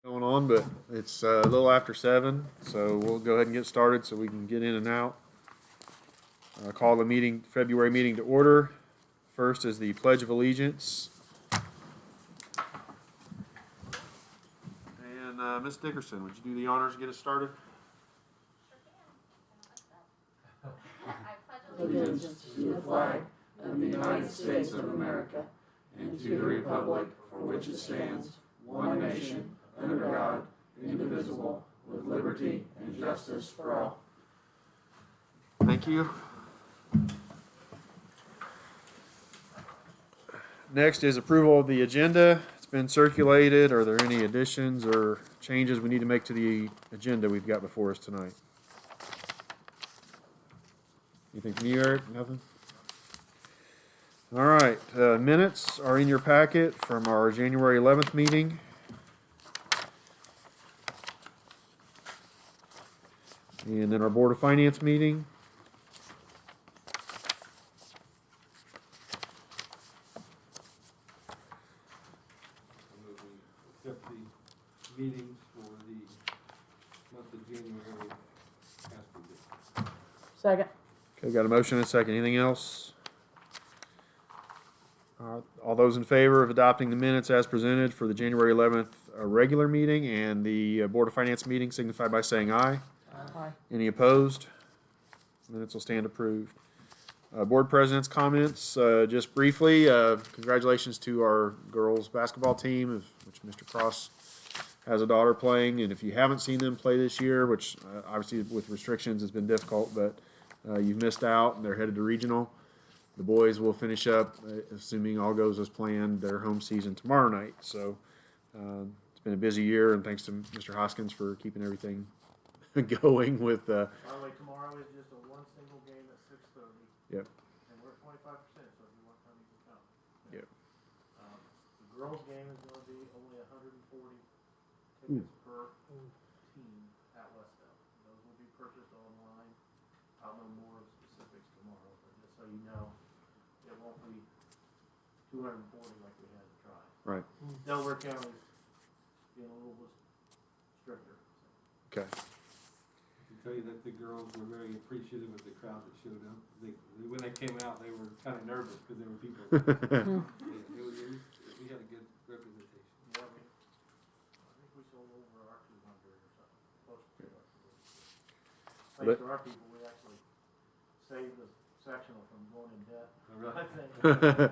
Going on, but it's a little after 7, so we'll go ahead and get started so we can get in and out. Call the meeting, February meeting to order. First is the Pledge of Allegiance. And Ms. Dickerson, would you do the honors and get us started? Allegiance to the flag of the United States of America and to the republic for which it stands, one nation, under God, indivisible, with liberty and justice for all. Thank you. Next is approval of the agenda. It's been circulated. Are there any additions or changes we need to make to the agenda we've got before us tonight? Anything from you, Eric? Nothing? All right, minutes are in your packet from our January 11th meeting. And then our Board of Finance meeting. Accept the meetings for the month of January as predicted. Second. Okay, got a motion and a second. Anything else? All those in favor of adopting the minutes as presented for the January 11th regular meeting and the Board of Finance meeting signify by saying aye. Aye. Any opposed? Minutes will stand approved. Board President's comments, just briefly, congratulations to our girls basketball team, which Mr. Cross has a daughter playing, and if you haven't seen them play this year, which obviously with restrictions has been difficult, but you've missed out, and they're headed to regional. The boys will finish up, assuming all goes as planned, their home season tomorrow night. So it's been a busy year, and thanks to Mr. Hoskins for keeping everything going with. By the way, tomorrow is just a one single game at 6:30. Yep. And we're at 25%, so if you want to come, you can come. Yep. The girls' game is going to be only 140 tickets per team at Westville. Those will be purchased online. I'll know more of specifics tomorrow, but just so you know, it won't be 240 like we had to try. Right. Delaware County's being a little bit stricter. Okay. I can tell you that the girls were very appreciative of the crowd that showed up. When they came out, they were kind of nervous because there were people. We had a good representation. Yeah, I think we sold over our 200 or something, close to 200. Thanks to our people, we actually saved the sectional from going in debt. I think.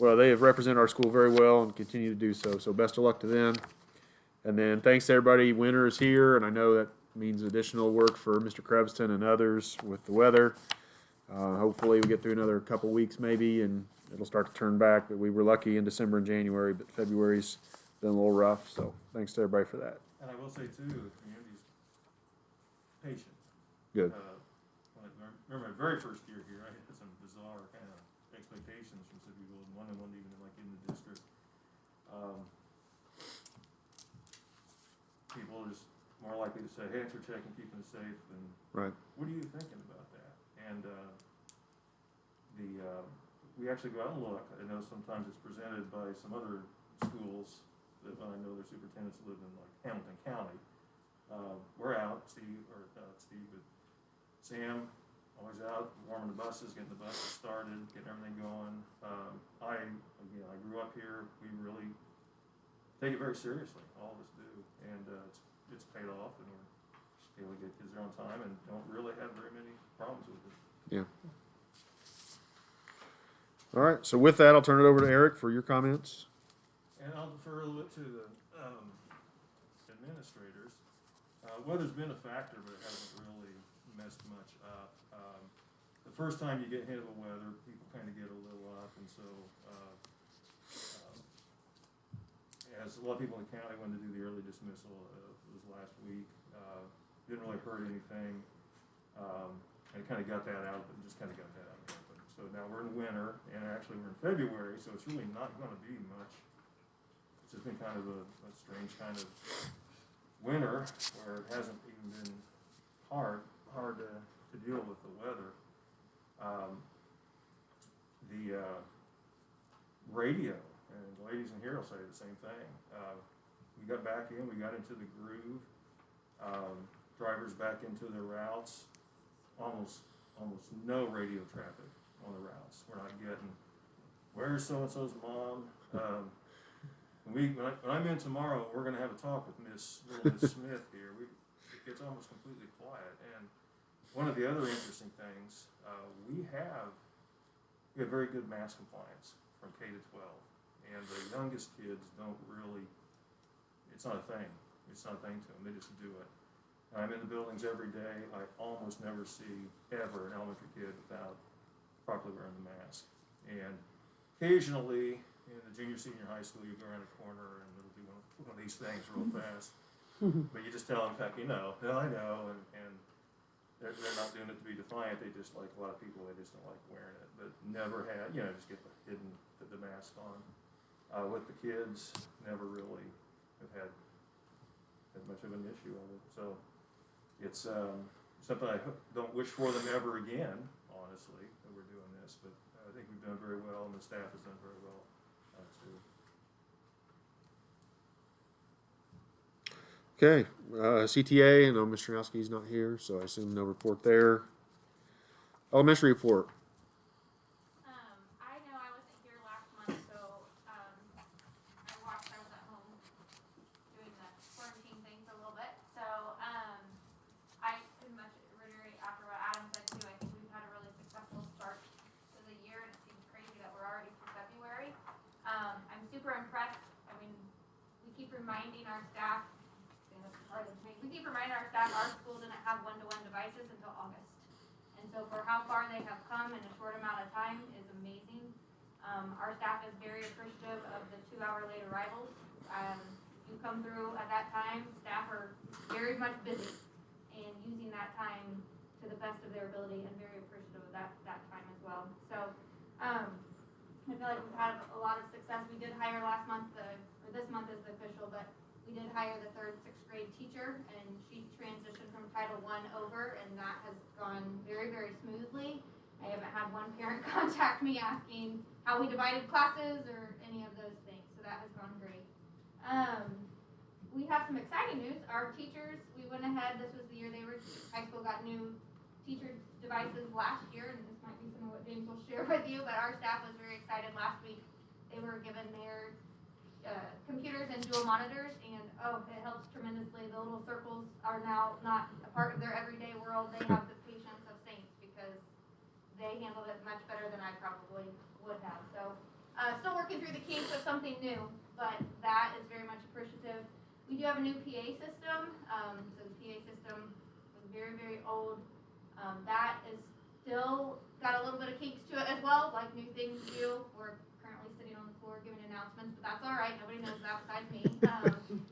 Well, they have represented our school very well and continue to do so. So best of luck to them. And then thanks to everybody. Winter is here, and I know that means additional work for Mr. Krebston and others with the weather. Hopefully we get through another couple weeks maybe, and it'll start to turn back. But we were lucky in December and January, but February's been a little rough. So thanks to everybody for that. And I will say too, the community's patient. Good. When I remember my very first year here, I had some bizarre kind of expectations from some people, and one of them wasn't even like in the district. People are just more likely to say, hey, we're checking, keeping it safe, and Right. what are you thinking about that? And we actually go out and look. I know sometimes it's presented by some other schools that I know their superintendents live in, like Hamilton County. We're out, not Steve, but Sam, always out, warming the buses, getting the buses started, getting everything going. I grew up here. We really take it very seriously. All of us do, and it's paid off, and we're able to get kids there on time, and don't really have very many problems with it. Yeah. All right. So with that, I'll turn it over to Eric for your comments. And I'll defer a little bit to the administrators. Weather's been a factor, but it hasn't really messed much up. The first time you get hit with weather, people kind of get a little up, and so as a lot of people in the county wanted to do the early dismissal, it was last week. Didn't really hurt anything. And kind of got that out, but just kind of got that out of the open. So now we're in winter, and actually we're in February, so it's really not going to be much. It's just been kind of a strange kind of winter where it hasn't even been hard to deal with the weather. The radio, and the ladies in here will say the same thing. we got back in, we got into the groove, drivers back into their routes, almost no radio traffic on the routes. We're not getting, where's so-and-so's mom? When I'm in tomorrow, we're gonna have a talk with Miss Smith here. It's almost completely quiet. And one of the other interesting things, we have very good mass compliance from K to 12. And the youngest kids don't really, it's not a thing. It's not a thing to them. They just do it. I'm in the buildings every day. I almost never see ever an elementary kid without properly wearing the mask. And occasionally in the junior, senior high school, you go around a corner and it'll do one of these things real fast. But you just tell them, I know, and they're not doing it to be defiant. They just, like a lot of people, they just don't like wearing it. But never had, just get the mask on. With the kids, never really have had much of an issue of it. So it's something I don't wish for them ever again, honestly, that we're doing this. But I think we've done very well, and the staff has done very well too. Okay, CTA, I know Mr. Janowski's not here, so I assume no report there. Elementary report. I know I wasn't here last month, so I was at home doing the quarantine thing for a little bit. So I pretty much reiterate after what Adam said too. I think we've had a really successful start to the year, and it seems crazy that we're already through February. I'm super impressed. I mean, we keep reminding our staff. We keep reminding our staff our school didn't have one-to-one devices until August. And so for how far they have come in a short amount of time is amazing. Our staff is very appreciative of the 2-hour late arrivals. You come through at that time, staff are very much busy and using that time to the best of their ability and very appreciative of that time as well. So I feel like we've had a lot of success. We did hire last month, or this month is the official, but we did hire the 3rd, 6th grade teacher, and she transitioned from Title I over, and that has gone very, very smoothly. I haven't had one parent contact me asking how we divided classes or any of those things, so that has gone great. We have some exciting news. Our teachers, we went ahead, this was the year high school got new teacher devices last year, and this might be some of what James will share with you, but our staff was very excited last week. They were given their computers and dual monitors, and it helps tremendously. The little circles are now not a part of their everyday world. They have the patience of saints because they handled it much better than I probably would have. So still working through the kinks of something new, but that is very much appreciative. We do have a new PA system. So the PA system was very, very old. That is still got a little bit of kinks to it as well, like new things do. We're currently sitting on the floor giving announcements, but that's all right. Nobody knows that besides me.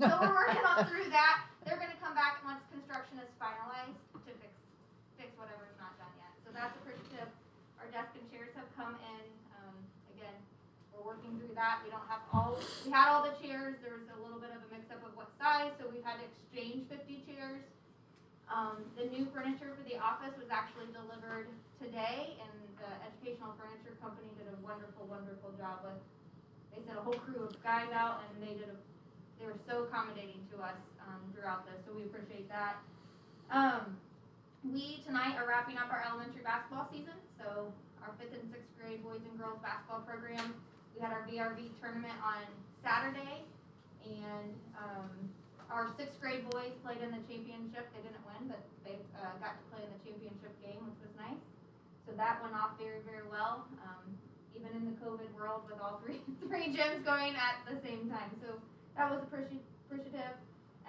So we're working on through that. They're going to come back once construction is finalized to fix whatever's not done yet. So that's appreciative. Our desk and chairs have come in. Again, we're working through that. We had all the chairs. There was a little bit of a mix-up of what size, so we've had to exchange 50 chairs. The new furniture for the office was actually delivered today, and the educational furniture company did a wonderful, wonderful job with. They sent a whole crew of guys out, and they were so accommodating to us throughout this, so we appreciate that. We tonight are wrapping up our elementary basketball season, so our 5th and 6th grade boys and girls basketball program. We had our VRV tournament on Saturday, and our 6th grade boys played in the championship. They didn't win, but they got to play in the championship game, which was nice. So that went off very, very well, even in the COVID world with all three gyms going at the same time. So that was appreciative.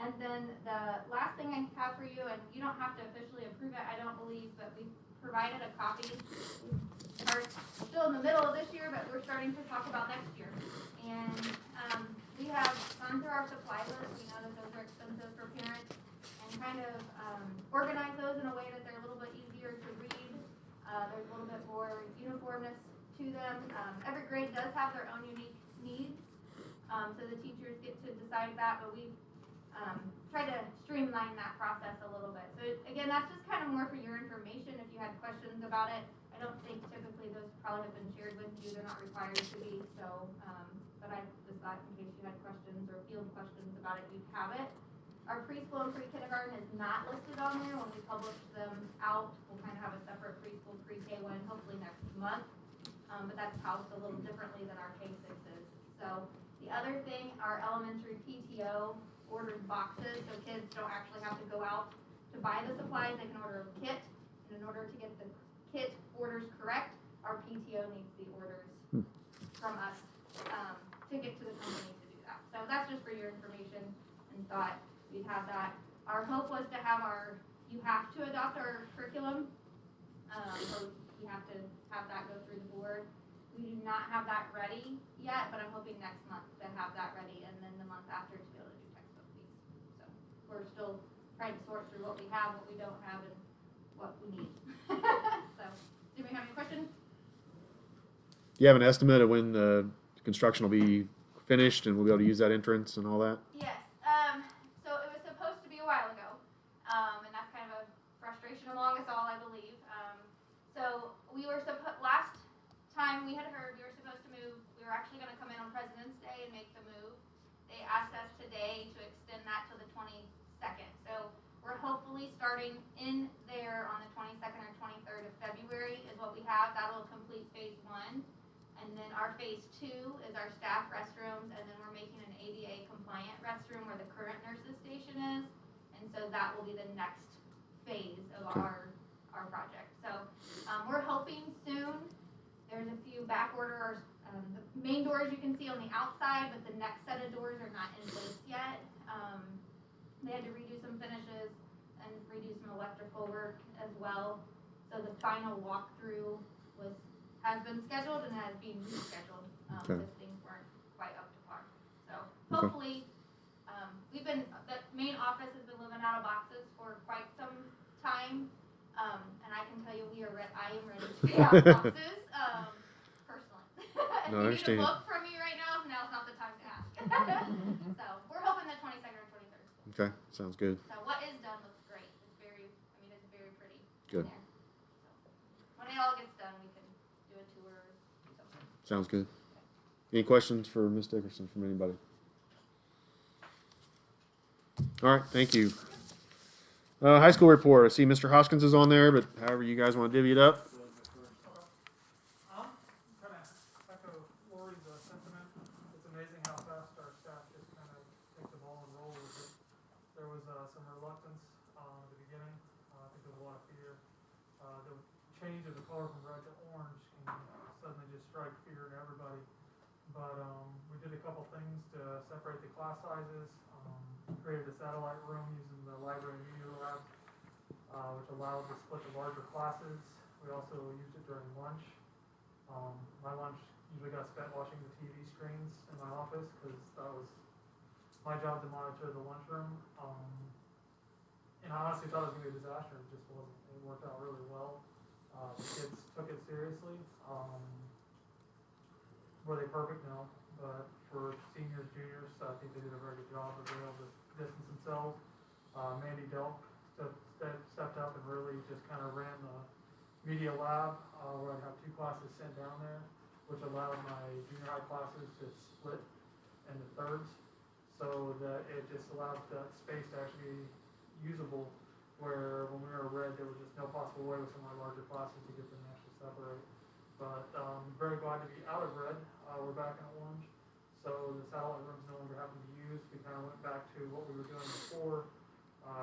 And then the last thing I have for you, and you don't have to officially approve it, I don't believe, but we provided a copy. We're still in the middle of this year, but we're starting to talk about next year. And we have gone through our supply list. We know that those are expensive for parents, and kind of organize those in a way that they're a little bit easier to read. There's a little bit more uniformness to them. Every grade does have their own unique needs, so the teachers get to decide that, but we've tried to streamline that process a little bit. So again, that's just kind of more for your information if you had questions about it. I don't think typically those probably have been shared with you. They're not required to be, so but I just thought in case you had questions or field questions about it, you'd have it. Our preschool and pre-kindergarten is not listed on there. When we publish them out, we'll kind of have a separate preschool, pre-K one, hopefully next month. But that's housed a little differently than our K-6 is. So the other thing, our elementary PTO ordered boxes, so kids don't actually have to go out to buy the supplies. They can order a kit, and in order to get the kit orders correct, our PTO needs the orders from us to get to the company to do that. So that's just for your information, and thought we'd have that. Our hope was to have you have to adopt our curriculum, or you have to have that go through the board. We do not have that ready yet, but I'm hoping next month to have that ready, and then the month after to be able to do textbook fees. So we're still trying to sort through what we have, what we don't have, and what we need. So, do we have any questions? Do you have an estimate of when the construction will be finished and we'll be able to use that entrance and all that? Yes. So it was supposed to be a while ago, and that's kind of a frustration among us all, I believe. So we were last time we had heard we were supposed to move. We were actually going to come in on President's Day and make the move. They asked us today to extend that to the 22nd. So we're hopefully starting in there on the 22nd or 23rd of February is what we have. That'll complete phase 1. And then our phase 2 is our staff restrooms, and then we're making an ADA compliant restroom where the current nurses station is. And so that will be the next phase of our project. So we're hoping soon. There's a few back orders. The main doors you can see on the outside, but the next set of doors are not in place yet. They had to redo some finishes and redo some electrical work as well. So the final walkthrough has been scheduled and has been rescheduled because things weren't quite up to par. So hopefully, the main office has been living out of boxes for quite some time. And I can tell you I am ready to get out of boxes, personally. If No, I you understand. need a book from me right now's not the time to ask. So we're hoping the 22nd or 23rd. Okay, sounds good. So what is done looks great. It's very pretty. Good. In there. So when it all gets done, we can do a tour or something. Sounds good. Any questions for Ms. Dickerson from anybody? All right, thank you. High school report. I see Mr. Hoskins is on there, but however you guys want to divvy it up. Kind of echo Lori's sentiment. It's amazing how fast our staff just kind of take the ball and roll with it. There was some reluctance at the beginning. I think there was a lot of fear. The change of the color from red to orange can suddenly just strike fear in everybody. But we did a couple things to separate the class sizes. Created a satellite room using the library and media lab, which allowed to split the larger classes. We also used it during lunch. My lunch usually got spent watching the TV screens in my office because that was my job to monitor the lunchroom. And I honestly thought it was going to be a disaster. It just wasn't. It worked out really well. The kids took it seriously. Were they perfect? No. But for seniors, juniors, I think they did a very good job of being able to distance themselves. Mandy Delk stepped up and really just kind of ran the media lab where I'd have 2 classes sent down there, which allowed my junior high classes to split into thirds, so that it just allowed that space to actually be usable, where when we were red, there was just no possible way with some of my larger classes to get them to actually separate. But very glad to be out of red. We're back in orange. So the satellite room's no longer having to be used. We kind of went back to what we were doing before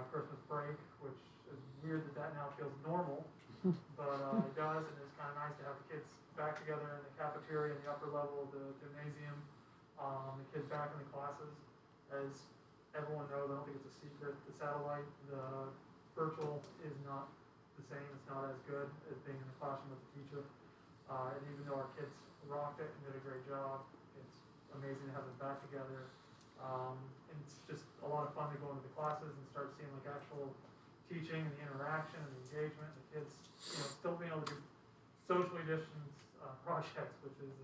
Christmas break, which is weird that now feels normal, but it does, and it's kind of nice to have the kids back together in the cafeteria in the upper level of the gymnasium, the kids back in the classes. As everyone knows, I don't think it's a secret, the satellite, the virtual is not the same. It's not as good as being in the classroom with the teacher. And even though our kids rocked it and did a great job, it's amazing to have them back together. And it's just a lot of fun to go into the classes and start seeing like actual teaching and the interaction and the engagement. And the kids, still being able to do socially distanced projects, which is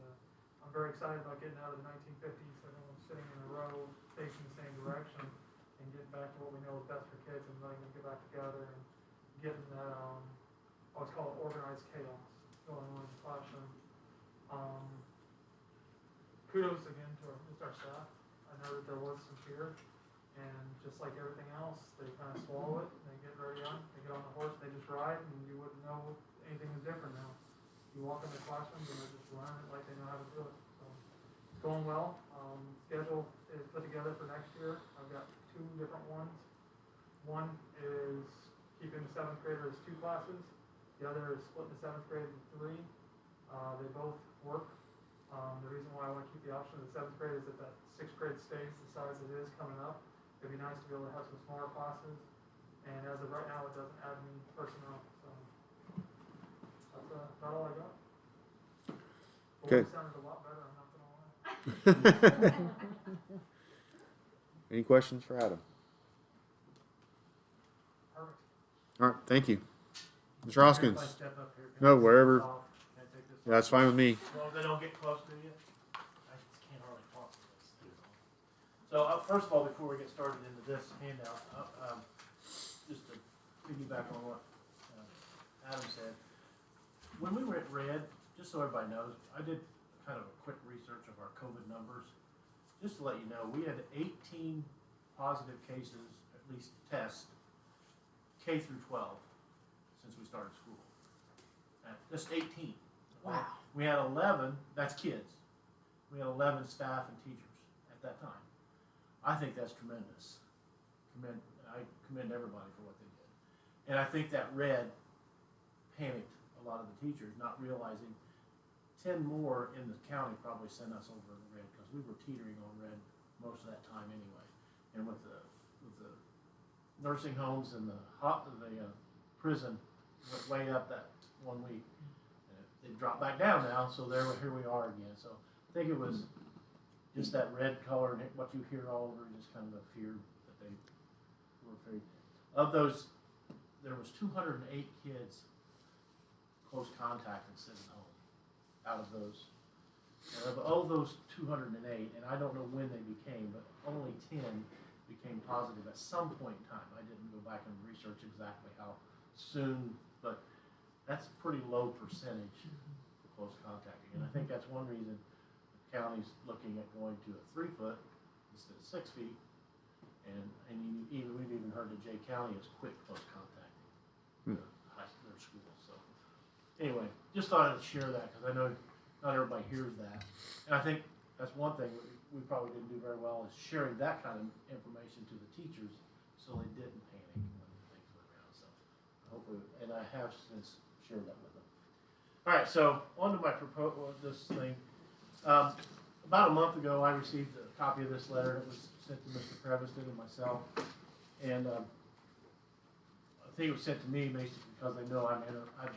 I'm very excited about getting out of the 1950s. Everyone sitting in a row facing the same direction and getting back to what we know is best for kids and letting them get back together and getting that I always call it organized chaos going on in the classroom. kudos again to our staff. I know that there was some fear, and just like everything else, they kind of swallow it, and they get ready on, they get on the horse, they just ride, and you wouldn't know anything is different now. You walk in the classrooms and they're just learning it like they know how to do it, so it's going well. Schedule is put together for next year. I've got 2 different ones. One is keeping the 7th graders 2 classes. The other is splitting the 7th grade into 3. They both work. The reason why I want to keep the option of the 7th grade is that 6th grade stays the size it is coming up. It'd be nice to be able to have some smaller classes. And as of right now, it doesn't add any personnel. So that's about all I got. Okay. Boy, sounded a lot better, I'm not gonna lie. Any questions for Adam? Perfect. All right, thank you. Mr. Hoskins? Everybody step up here. No, wherever. Can I take this? That's fine with me. As long as they don't get close to you. I just can't hardly talk to this. So, first of all, before we get started into this handout, just to piggyback on what Adam said, when we were at Red, just so everybody knows, I did kind of a quick research of our COVID numbers. Just to let you know, we had 18 positive cases, at least tests, K through 12, since we started school. Just 18. Wow. We had 11, that's kids. We had 11 staff and teachers at that time. I think that's tremendous. I commend everybody for what they did. And I think that Red panicked a lot of the teachers, not realizing 10 more in the county probably sent us over to Red, because we were teetering on Red most of that time anyway. And with the nursing homes and the prison went way up that 1 week. And they dropped back down now, so here we are again. So I think it was just that red color and what you hear all over, just kind of a fear that they were afraid. Of those, there was 208 kids close contact and sitting home out of those. And of all those 208, and I don't know when they became, but only 10 became positive at some point in time. I didn't go back and research exactly how soon, but that's a pretty low percentage for close contacting. And I think that's one reason the county's looking at going to a 3 foot instead of 6 feet. And we've even heard that Jay County has quit close contacting their schools. So anyway, just thought I'd share that, because I know not everybody hears that. And I think that's one thing we probably didn't do very well, is sharing that kind of information to the teachers so they didn't panic when things went around. So hopefully, and I have since shared that with them. All right, so on to my this thing. About a month ago, I received a copy of this letter. It was sent to Mr. Previston and myself. And I think it was sent to me basically because they know I've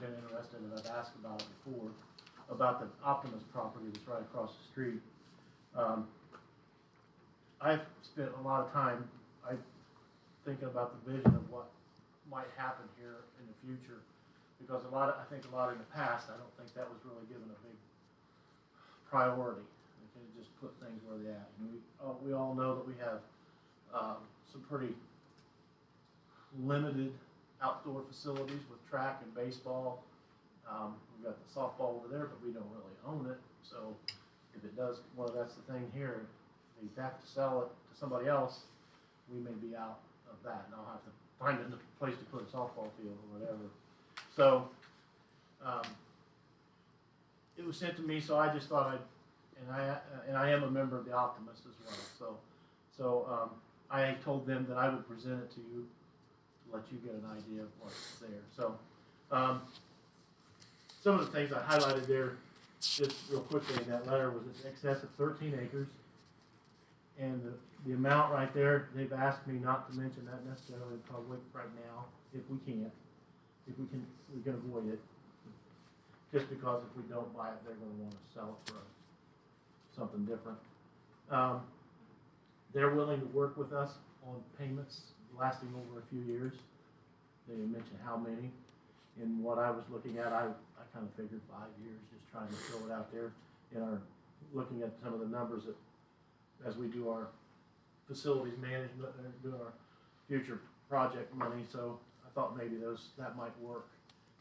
been interested and I've asked about it before, about the Optimus property that's right across the street. I've spent a lot of time thinking about the vision of what might happen here in the future, because I think a lot in the past, I don't think that was really given a big priority. We could just put things where they're at. And we all know that we have some pretty limited outdoor facilities with track and baseball. We've got the softball over there, but we don't really own it. So if it does, well, that's the thing here. If we have to sell it to somebody else, we may be out of that, and I'll have to find a place to put a softball field or whatever. So it was sent to me, so I just thought and I am a member of the Optimist as well. So I told them that I would present it to you, to let you get an idea of what's there. So some of the things I highlighted there, just real quickly in that letter, was in excess of 13 acres. And the amount right there, they've asked me not to mention that necessarily in public right now, if we can. If we can avoid it. Just because if we don't buy it, they're going to want to sell it for something different. They're willing to work with us on payments lasting over a few years. They didn't mention how many. And what I was looking at, I kind of figured 5 years, just trying to throw it out there. Looking at some of the numbers that, as we do our facilities management and doing our future project money. So I thought maybe that might work.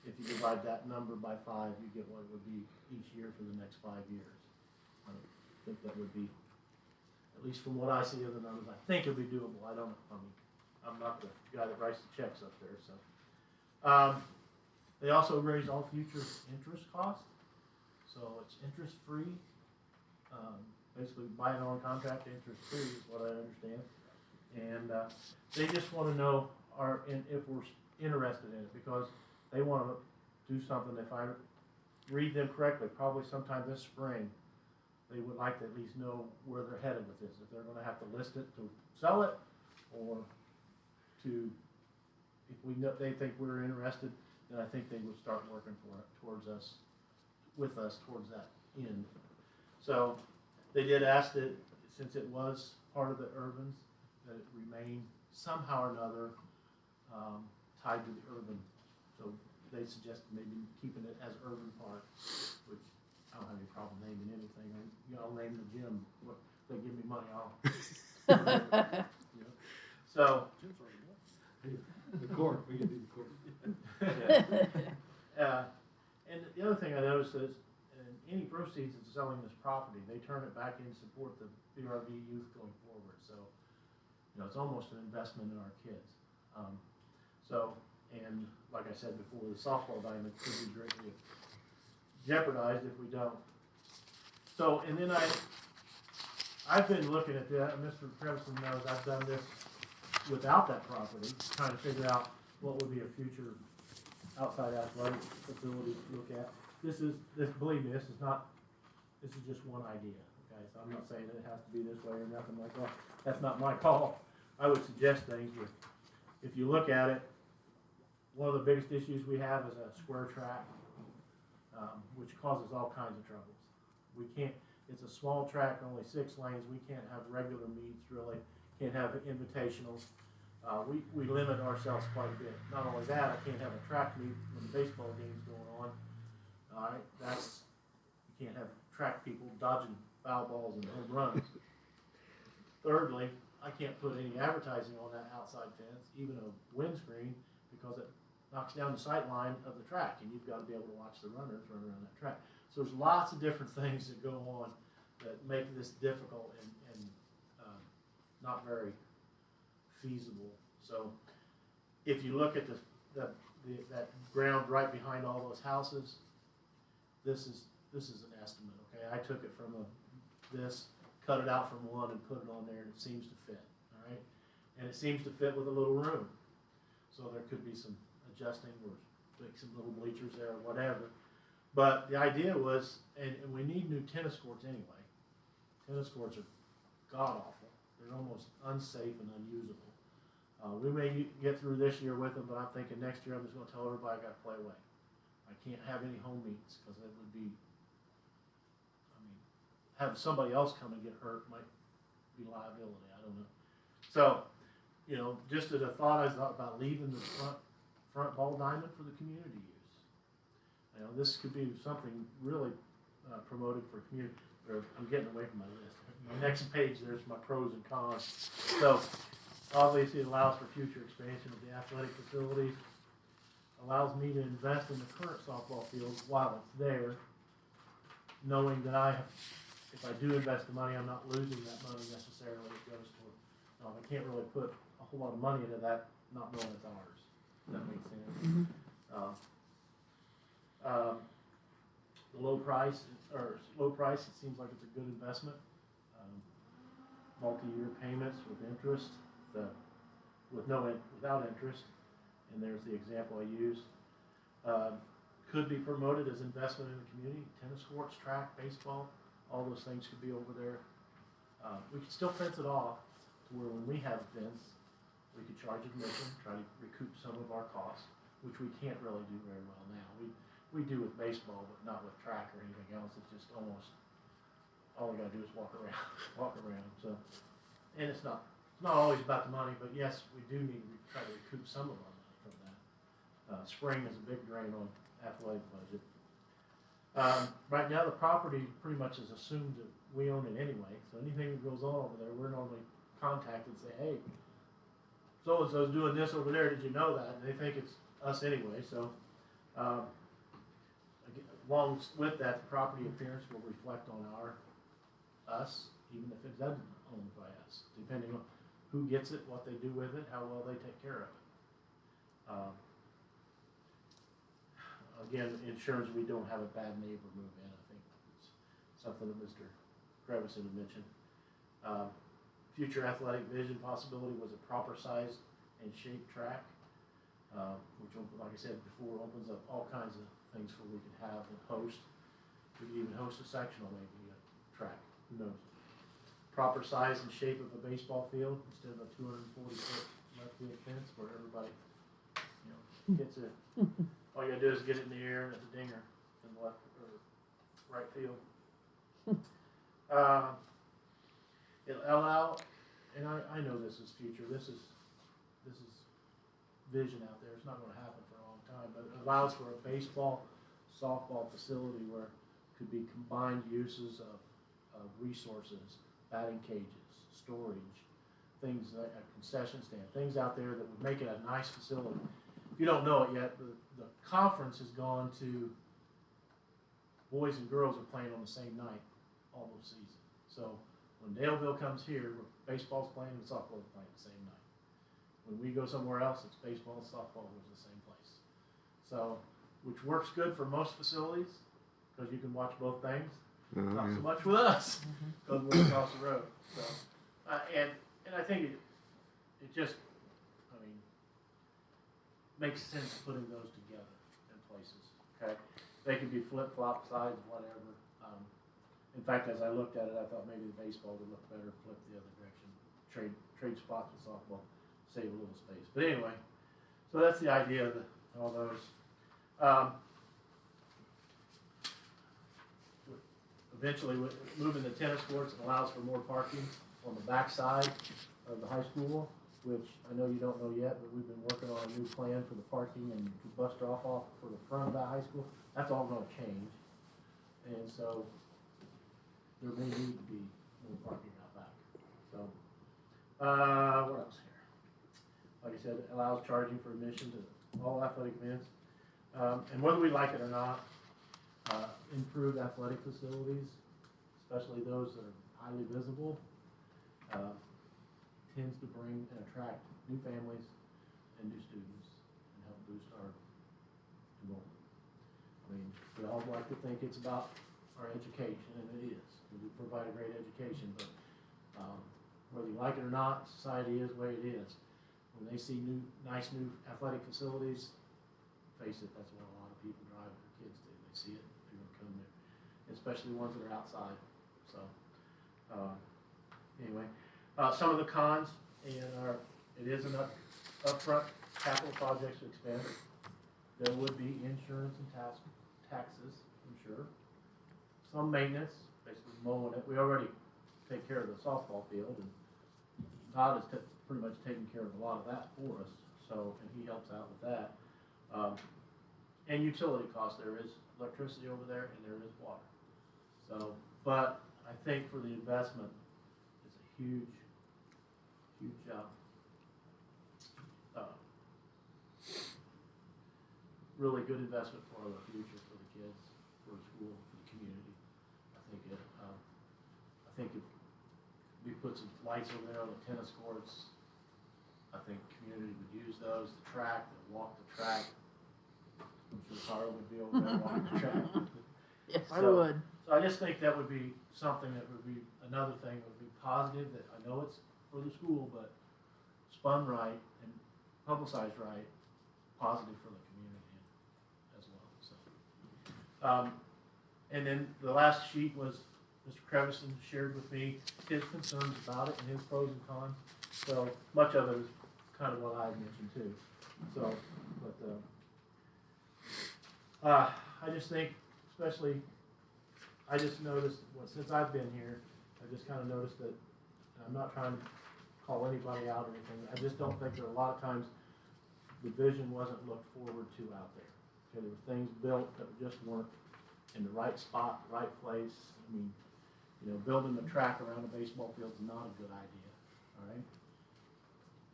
If you divide that number by 5, you get what it would be each year for the next 5 years. think that would be, at least from what I see of the numbers, I think it'd be doable. I don't, I mean, I'm not the guy that writes the checks up there, so. They also raise all future interest costs, so it's interest-free. Basically, buying on contract, interest-free is what I understand. And they just want to know if we're interested in it, because they want to do something. If I read them correctly, probably sometime this spring, they would like to at least know where they're headed with this. If they're going to have to list it to sell it, or to, if we know they think we're interested, then I think they would start working for it with us towards that end. So they did ask that, since it was part of the Urbans, that it remain somehow or another tied to the urban. So they suggested maybe keeping it as Urban Park, which I don't have any problem naming anything. I'll name the gym. What, if they give me money, I'll. So. The court, we can do the court. And the other thing I noticed is, any proceeds of selling this property, they turn it back in to support the BRV youth going forward. So, it's almost an investment in our kids. And like I said before, the softball diamond could be greatly jeopardized if we don't. So, and then I've been looking at that. Mr. Trevison knows I've done this without that property, trying to figure out what would be a future outside athletic facility to look at. Believe me, this is just one idea, okay? So I'm not saying that it has to be this way or nothing like that. That's not my call. I would suggest things if you look at it, one of the biggest issues we have is a square track, which causes all kinds of troubles. It's a small track, only 6 lanes. We can't have regular meets really, can't have invitationals. We limit ourselves quite a bit. Not only that, I can't have a track meet when the baseball game's going on. All right, you can't have track people dodging foul balls and home runs. Thirdly, I can't put any advertising on that outside fence, even a windscreen, because it knocks down the sight line of the track, and you've got to be able to watch the runners run around that track. So there's lots of different things that go on that make this difficult and not very feasible. So if you look at that ground right behind all those houses, this is an estimate. Okay, I took it from this, cut it out from one, and put it on there, and it seems to fit. All right, and it seems to fit with a little room. So there could be some adjusting or like some little bleachers there or whatever. But the idea was, and we need new tennis courts anyway. Tennis courts are god awful. They're almost unsafe and unusable. We may get through this year with them, but I'm thinking next year I'm just going to tell everybody I got to play away. I can't have any home meets because it would be, have somebody else come and get hurt might be liability. I don't know. So, just as a thought, I thought about leaving the front ball diamond for the community use. This could be something really promoted for community. I'm getting away from my list. My next page, there's my pros and cons. So, obviously, it allows for future expansion of the athletic facilities. Allows me to invest in the current softball field while it's there, knowing that if I do invest the money, I'm not losing that money necessarily. It goes toward. I can't really put a whole lot of money into that, not knowing it's ours. If that makes sense. The low price, it seems like it's a good investment. Multi-year payments with interest, without interest, and there's the example I used. Could be promoted as investment in the community. Tennis courts, track, baseball, all those things could be over there. We could still fence it off to where when we have events, we could charge admission, try to recoup some of our costs, which we can't really do very well now. We do with baseball, but not with track or anything else. It's just almost all we gotta do is walk around. So, and it's not always about the money, but yes, we do need to try to recoup some of our money from that. Spring is a big drain on athletic budget. Right now, the property pretty much is assumed that we own it anyway. So anything that goes on over there, we're normally contacted and say, hey, so and so's doing this over there. Did you know that? And they think it's us anyway. So. Along with that, the property appearance will reflect on our us, even if it doesn't owned by us, depending on who gets it, what they do with it, how well they take care of it. Again, ensures we don't have a bad neighbor move in. I think it's something that Mr. Crevison had mentioned. Future athletic vision possibility was a proper size and shaped track, which, like I said before, opens up all kinds of things for we could have and host. We could even host a sectional, maybe a track. Who knows? Proper size and shape of a baseball field instead of a 240-foot left field fence where everybody, gets it. All you gotta do is get it in the air and it's a dinger in the left or right field. It allow, and I know this is future. This is vision out there. It's not going to happen for a long time, but it allows for a baseball, softball facility where could be combined uses of resources, batting cages, storage, things like a concession stand, things out there that would make it a nice facility. If you don't know it yet, the conference has gone to boys and girls are playing on the same night all the season. So when Daleville comes here, baseball's playing and softball's playing the same night. When we go somewhere else, it's baseball and softball goes to the same place. So, which works good for most facilities because you can watch both things. Not so much with us because we're across the road. So, and I think it just, I mean, makes sense putting those together in places. Okay, they could be flip-flop sides, whatever. In fact, as I looked at it, I thought maybe the baseball would look better flip the other direction. Trade spots with softball, save a little space. But anyway, so that's the idea of all those. Eventually, moving the tennis courts allows for more parking on the back side of the high school, which I know you don't know yet, but we've been working on a new plan for the parking and bus drop-off for the front of that high school. That's all going to change. And so there may need to be more parking out back. So, what else here? Like I said, it allows charging for admission to all athletic events. And whether we like it or not, improved athletic facilities, especially those that are highly visible, tends to bring and attract new families and new students and help boost our enrollment. I mean, we all like to think it's about our education, and it is. We provide a great education, but whether you like it or not, society is the way it is. When they see nice new athletic facilities, face it, that's what a lot of people drive their kids to. They see it, they're going to come there, especially ones that are outside. So, anyway, some of the cons, and it is an upfront capital projects expense. There would be insurance and taxes, I'm sure. Some maintenance, basically mowing it. We already take care of the softball field, and Todd has pretty much taken care of a lot of that for us. So, and he helps out with that. And utility costs. There is electricity over there, and there is water. So, but I think for the investment, it's a huge really good investment for the future, for the kids, for the school, for the community. I think if we put some lights over there on the tennis courts, I think the community would use those. The track, they'll walk the track. I'm sure Carl would be over there walking the track. Yes, I would. So I just think that would be something that would be another thing that would be positive. That I know it's for the school, but spun right and publicized right, positive for the community as well. So, and then the last sheet was Mr. Crevison shared with me his concerns about it and his pros and cons. So much of it is kind of what I mentioned too. So, but I just think, especially, I just noticed since I've been here, I just kind of noticed that. I'm not trying to call anybody out or anything. I just don't think that a lot of times the vision wasn't looked forward to out there. Okay, there were things built that just weren't in the right spot, the right place. I mean, building a track around a baseball field is not a good idea. All right.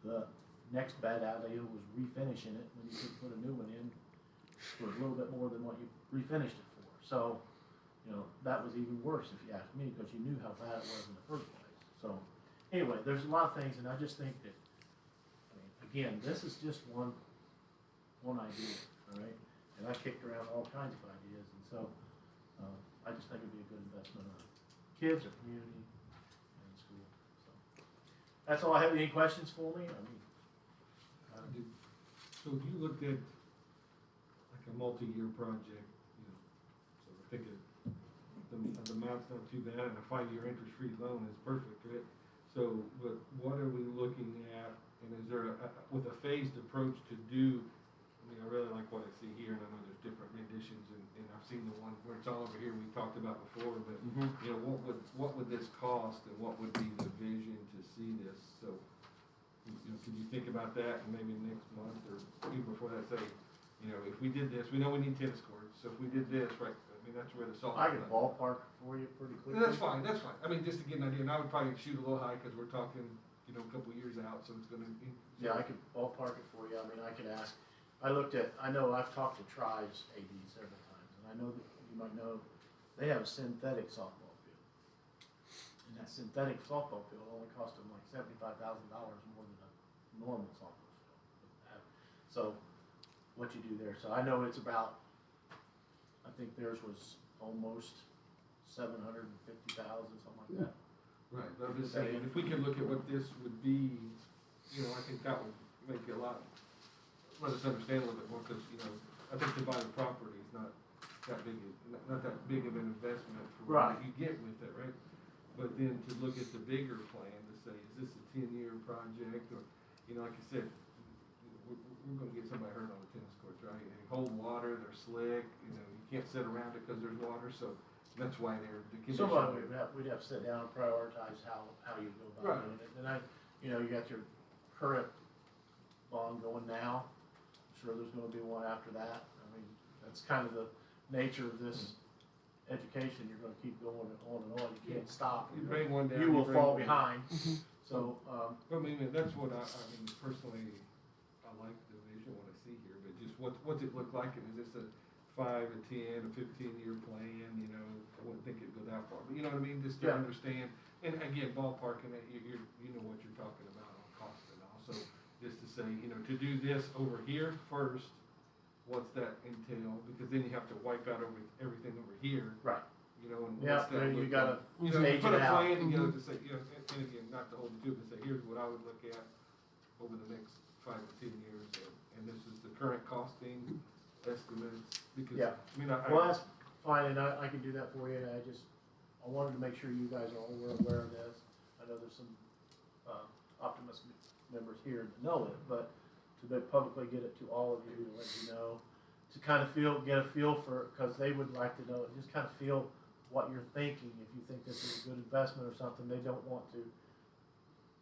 The next bad idea was refinishing it when you could put a new one in for a little bit more than what you refinished it for. So you know, that was even worse if you ask me, because you knew how bad it was in the first place. So, anyway, there's a lot of things, and I just think that, I mean, again, this is just one idea, all right? And I kicked around all kinds of ideas, and so, I just think it'd be a good investment on kids, our community, and school, so. That's all I have. Any questions for me? I mean, So if you looked at like a multi-year project, you know, so I think the amount's not too bad, and a 5-year interest-free loan is perfect, right? So, but what are we looking at, and is there with a phased approach to do, I mean, I really like what I see here, and I know there's different renditions, and I've seen the one where it's all over here we talked about before, but, you know, what would this cost, and what would be the vision to see this? So, you know, can you think about that, and maybe next month, or even before that, say, you know, if we did this, we know we need tennis courts, so if we did this, right, I mean, that's where the salt. I could ballpark for you pretty quickly. That's fine, that's fine. I mean, just to get an idea, and I would probably shoot a little high, cause we're talking, you know, a couple years out, so it's gonna be. Yeah, I could ballpark it for you. I mean, I could ask, I know I've talked to Tri's AD several times, and I know that you might know, they have a synthetic softball field. And that synthetic softball field only cost them like $75,000 more than a normal softball field. So, what you do there, so I know it's about, I think theirs was almost 750,000, something like that. Right, but I'm just saying, if we could look at what this would be, you know, I think that would make it a lot, let us understand a little bit more, cause, you know, I think to buy the property is not that big, not that big of an investment for Right. what you get with it, right? But then to look at the bigger plan, to say, is this a 10-year project, or, you know, like I said, we're gonna get somebody hurt on the tennis courts, right? They hold water, they're slick, you know, you can't sit around it because there's water, so that's why they're, the condition. Somebody we'd have to sit down and prioritize how you go about Right. doing it. And you know, you got your current bond going now. I'm sure there's gonna be one after that. I mean, that's kind of the nature of this education. You're gonna keep going on and on. You can't stop. You bring one down. You will bring fall one down. behind. So, I mean, that's what I mean, personally, I like the vision, what I see here, but just what's it look like, and is this a 5, a 10, a 15-year plan, you know, I wouldn't think it'd go that far, but you know what I mean, just to Yeah. understand, and again, ballparking it, you know what you're talking about on cost and all, so just to say, you know, to do this over here first, what's that entail, because then you have to wipe out everything over here, right. you know, and Yeah, what's that then you look gotta like? You know, stage put it a out. plan together to say, you know, and again, not to hold you to it, but say, here's what I would look at over the next 5 to 10 years, and this is the current costing estimates, because, Yeah. I mean, Well, that's fine, and I can do that for you. I wanted to make sure you guys are all aware of this. I know there's some Optimus members here that know it, but to publicly get it to all of you, to let you know, to kind of get a feel for, because they would like to know, just kind of feel what you're thinking. If you think this is a good investment or something, they don't want to,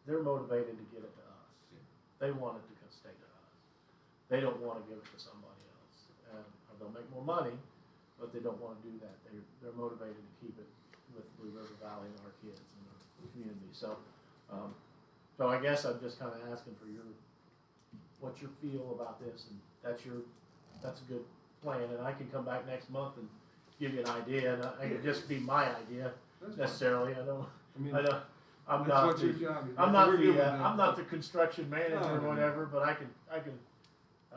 they're motivated to get it to us. They want it to stay to us. They don't want to give it to somebody else. Or they'll make more money, but they don't want to do that. They're motivated to keep it with Blue River Valley and our kids and our community. So I guess I'm just kind of asking for what's your feel about this, and that's a good plan. And I can come back next month and give you an idea, and it could just be my idea that's fine. necessarily. I mean, I'm that's not what your the, job is. I'm That's not what we're doing the, now. I'm not the construction manager No, or no, no. whatever, but I can, I've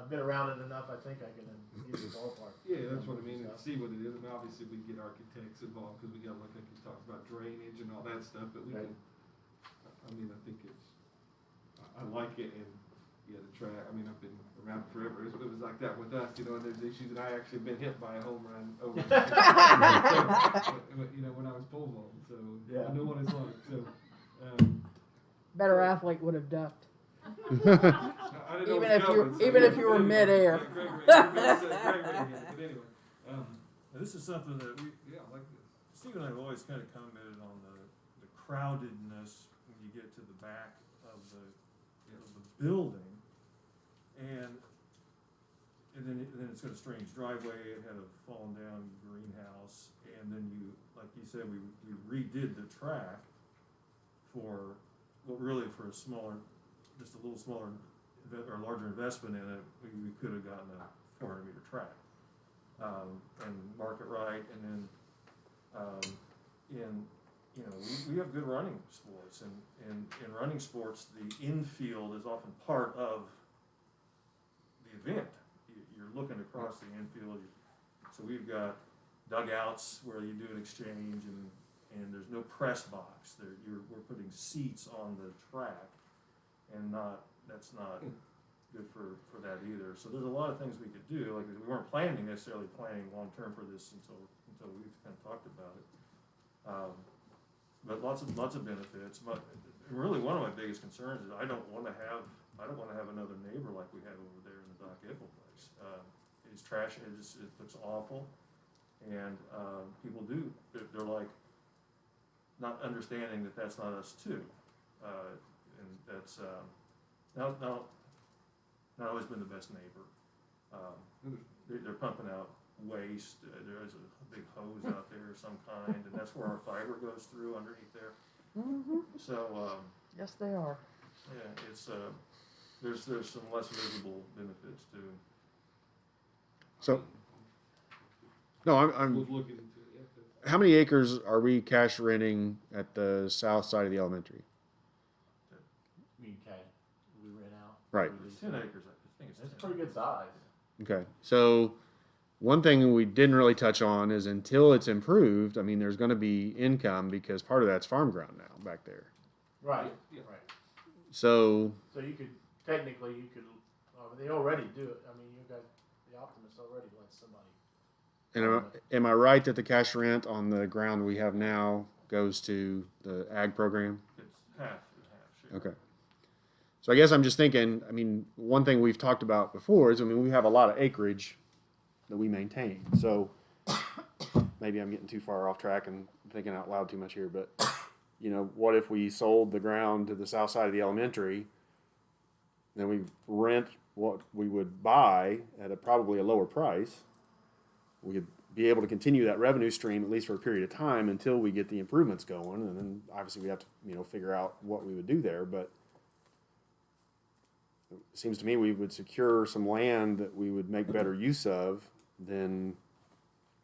been around it enough, I think I can give you a ballpark. Yeah, that's what I mean, and So, see what it is, and obviously we get architects involved, because we got, like you talked about drainage and all that stuff, but we Right. can, I mean, I think I like it, and, yeah, the track, I mean, I've been around forever, it was like that with us, you know, and there's issues, and I actually been hit by a home run over, you know, when I was pole vaulting, so, Yeah. I know what it's like, so, Better athlete would have ducked. I didn't know Even it if was you- coming, so even if yeah, you were anyway, midair. yeah, Greg Ray hit it, but anyway, Now, this is something that yeah, I like this. Steve and I have always kind of commented on the crowdedness when you get to the back of the building, and then it's got a strange driveway, it had a fallen down greenhouse, and then like you said, we redid the track for, well, really for a smaller, just a little smaller, or larger investment in it, we could have gotten a 400-meter track. And mark it right, and then We have good running sports, and in running sports, the infield is often part of the event. You're looking across the infield, so we've got dugouts where you do an exchange, and there's no press box. We're putting seats on the track, and that's not good for that either. So there's a lot of things we could do. Like, we weren't necessarily planning long term for this until we've kind of talked about it. But lots of benefits. But really, one of my biggest concerns is I don't want to have another neighbor like we had over there in the Doc Epple place. It's trash. It looks awful, and people they're like not understanding that that's not us too, and that's not always been the best neighbor. They're pumping out waste. There's a big hose out there of some kind, and that's where our fiber goes through underneath there. Mm-hmm. So Yes, they are. yeah, it's there's some less visible benefits too. So, no, I'm We'll look into it. Yeah. how many acres are we cash renting at the south side of the elementary? We rent out. Right. It's 10 acres. I think it's 10. It's pretty good size. Okay, so one thing we didn't really touch on is until it's improved, I mean, there's going to be income because part of that's farm ground now back there. Right, Yeah. right. So, So you could, technically, they already do it. I mean, you guys, the Optimist already lets somebody. and am I right that the cash rent on the ground we have now goes to the ag program? It's half and half. Sure. Okay. So I guess I'm just thinking, I mean, one thing we've talked about before is, I mean, we have a lot of acreage that we maintain. So maybe I'm getting too far off track and thinking out loud too much here, but you know, what if we sold the ground to the south side of the elementary, then we rent what we would buy at probably a lower price. We could be able to continue that revenue stream at least for a period of time until we get the improvements going, and then obviously we have to, you know, figure out what we would do there. But it seems to me we would secure some land that we would make better use of than,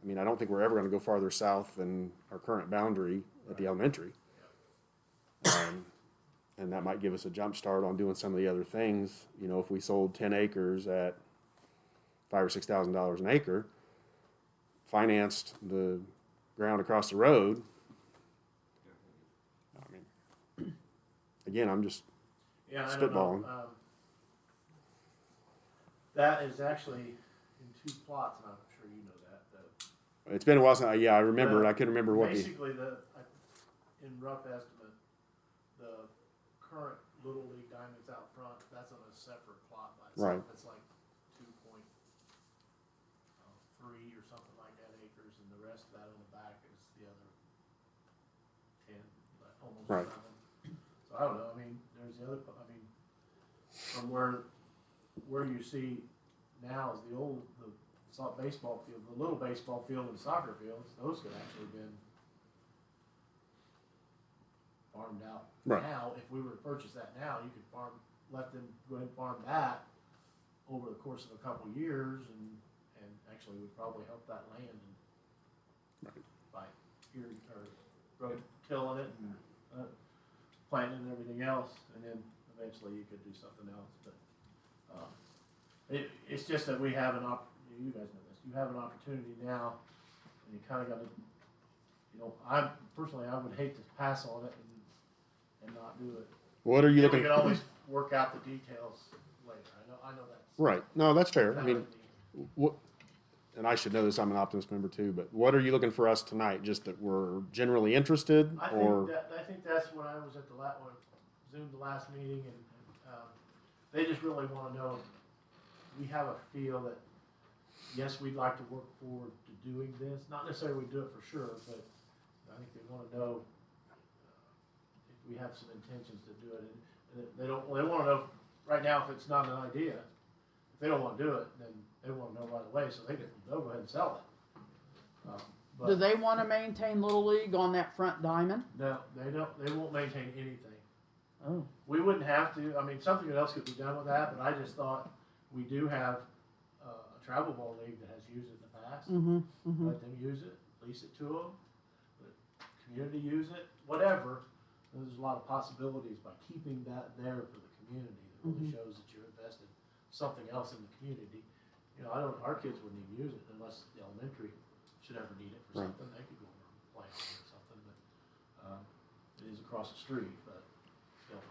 I mean, I don't think we're ever going to go farther south than our current boundary at the elementary. And that might give us a jump start on doing some of the other things. You know, if we sold 10 acres at $5,000 or $6,000 an acre, financed the ground across the road. I mean, again, I'm just Yeah, I don't spitballing. know. That is actually in 2 plots, and I'm sure you know that, though. It's been a while since I remember it. I couldn't remember what the Basically, in rough estimate, the current Little League Diamonds out front, that's on a separate plot by itself. Right. It's like 2.3 or something like that acres, and the rest of that on the back is the other 10, but almost Right. 11. So I don't know. I mean, there's the other. I mean, from where you see now is the baseball field, the little baseball field and soccer fields. Those could actually been farmed out. Right. Now, if we were to purchase that now, you could let them go ahead and farm that over the course of a couple of years, and actually would probably help that land by tilling it and planting and everything else, and then eventually you could do something else. But it's just that we have you guys know this. You have an opportunity now, and you kind of got to. You know, I would hate to pass on it and not do it. what are you We looking can always work out the details later. I know that's right? No, that's fair. I kind mean, of what? And I should know this. I'm an Optimist member too. But what are you looking for us tonight? Just that we're generally interested, I or think that's when I was at Zoom the last meeting, and they just really want to know. We have a feel that yes, we'd like to work forward to doing this. Not necessarily we do it for sure, but I think they want to know if we have some intentions to do it. And they want to know right now if it's not an idea. If they don't want to do it, then they want to know right away, so they'll go ahead and sell it. Do they want to maintain Little League on that front diamond? No, they don't. They won't maintain anything. Oh. We wouldn't have to. I mean, something else could be done with that, but I just thought we do have a travel ball league that has used it in the past. Mm-hmm. Mm-hmm. Let them use it, lease it to them. community use it, whatever. There's a lot of possibilities by keeping that there for the community. That really shows that you're invested something else in the community. You know, our kids wouldn't even use it unless the elementary should ever need it for Right. something. They could go over and play on it or something, but, it is across the street, but, still.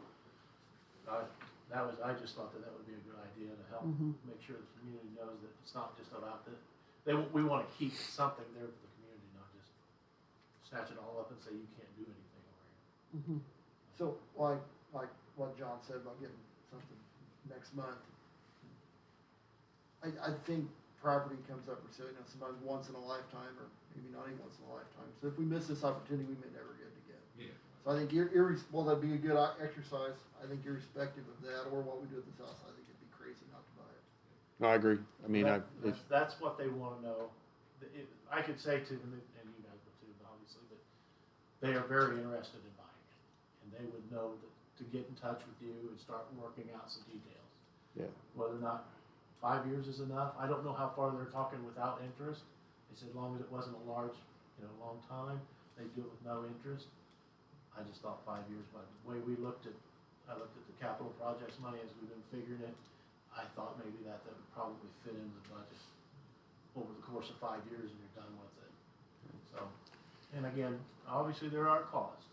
I just thought that would be a good idea to help make sure the community knows that it's not just about we wanna keep something there for the community, not just snatch it all up and say you can't do anything over here. So like what John said about getting something next month. I think property comes up for sale, you know, sometimes once in a lifetime or maybe not even once in a lifetime. So if we miss this opportunity, we may never get it again. Yeah. So I think well, that'd be a good exercise. I think irrespective of that or what we do at this house, I think it'd be crazy not to buy it. No, I agree. I mean, That's what they wanna know. I could say to them, and you guys would too, obviously, but they are very interested in buying it. And they would know that to get in touch with you and start working out some details. Yeah. Whether or not 5 years is enough, I don't know how far they're talking without interest. They said as long as it wasn't a large, long time, they'd do it with no interest. I just thought 5 years, by the way I looked at the capital projects money as we've been figuring it, I thought maybe that would probably fit into the budget over the course of 5 years and you're done with it. So, and again, obviously there are costs.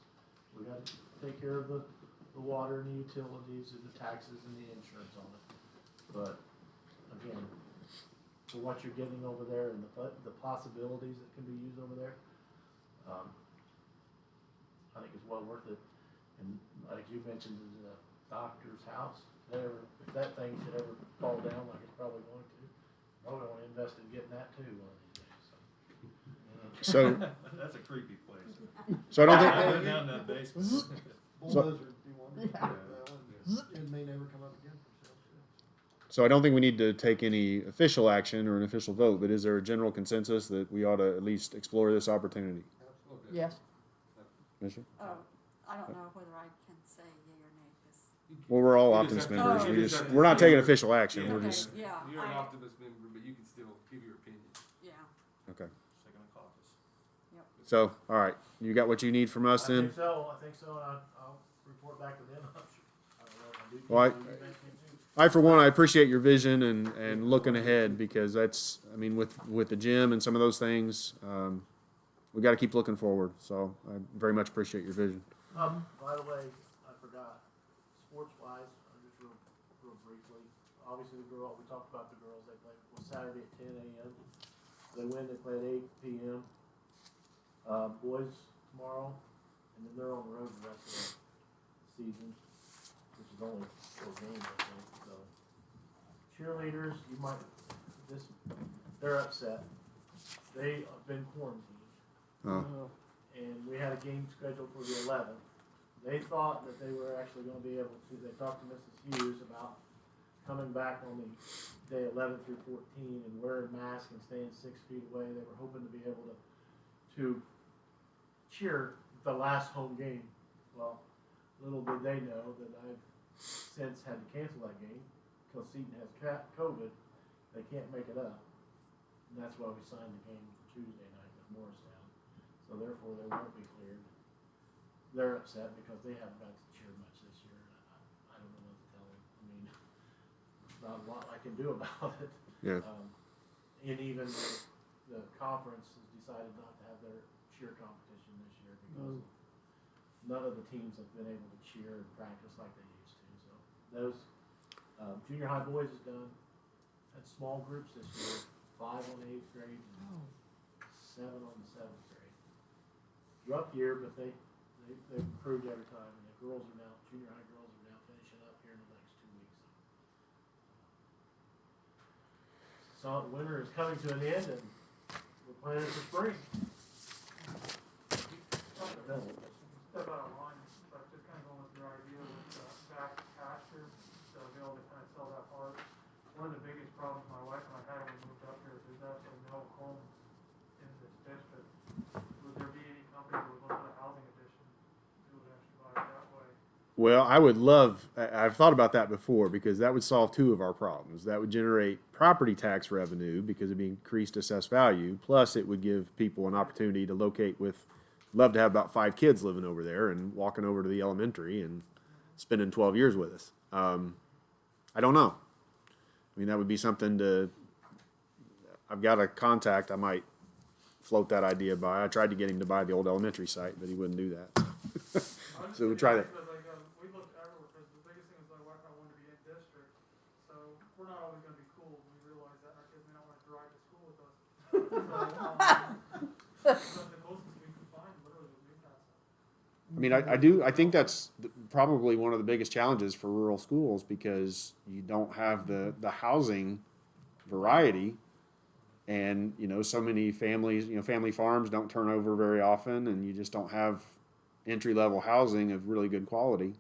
We gotta take care of the water and the utilities and the taxes and the insurance on it. But again, for what you're getting over there and the possibilities that can be used over there, I think it's well worth it. And like you mentioned, the doctor's house, if that thing should ever fall down like it's probably going to, probably want to invest in getting that too one of these days. so, That's a creepy place. so I don't I've think, been down that basement. Bulldozer would be one. It may never come up again for sale too. so I don't think we need to take any official action or an official vote, but is there a general consensus that we ought to at least explore this opportunity? Yes. Commissioner? I don't know whether I can say yea or nay, 'cause Well, we're all You optimist just have to- members. you just have to We're not say- taking official action. We're Okay. just, yeah, You're an optimist member, but you can still give your opinion. yeah. okay. Second in caucus. So, all right, you got what you need from us I then? think so, and I'll report back to them. I don't know if I do. Well, you guys can too. I, for one, I appreciate your vision and looking ahead because that's, I mean, with the gym and some of those things, we got to keep looking forward. So I very much appreciate your vision. By the way, I forgot, sports-wise, just real briefly, obviously we talked about the girls, they played, Saturday at 10 a.m. They win, they play at 8 p.m. Boys tomorrow, and then they're on the road the rest of the season, which is only 4 games, I think, so. Cheerleaders, they're upset. They have been quarantined. Oh. And we had a game scheduled for the 11th. They thought that they were actually going to be able to, they talked to Mrs. Hughes about coming back on the day 11 through 14 and wearing masks and staying 6 feet away. They were hoping to be able to cheer the last home game. Well, little did they know that I've since had to cancel that game because Seton has COVID. They can't make it up. And that's why we signed the game for Tuesday night with Morristown. So therefore, they won't be cleared. They're upset because they haven't got to cheer much this year. I don't know what to tell them. I mean, there's not a lot I can do about it. Yeah. And even the conference has decided not to have their cheer competition this year because none of the teams have been able to cheer and practice like they used to. So those junior high boys is done. Had small groups this year, 5 on the 8th grade and 7 on the 7th grade. Rough year, but they've improved every time. And the girls are now, junior high girls are now finishing up here in the next 2 weeks. So winter is coming to an end, and we're planning for spring. Step out of line, but just kind of going with your idea with back pasture, so be able to kind of sell that part. One of the biggest problems my wife and I had when we moved up here is there's absolutely no home in this district. Would there be any company that would look at a housing addition who would actually buy it that way? Well, I would love, I've thought about that before because that would solve 2 of our problems. That would generate property tax revenue because it'd be increased assessed value. Plus, it would give people an opportunity to locate with love to have about 5 kids living over there and walking over to the elementary and spending 12 years with us. I don't know. I mean, that would be something to. I've got a contact. I might float that idea by. I tried to get him to buy the old elementary site, but he wouldn't do that. So we'll try that. We looked everywhere, because the biggest thing is my wife and I wanted to be in district, so we're not always gonna be cool when we realize that our kids may not wanna drive to school with us. So, the closest we could find literally was Newcastle. I mean, I think that's probably one of the biggest challenges for rural schools, because you don't have the housing variety. And, so many families, family farms don't turn over very often, and you just don't have entry-level housing of really good quality.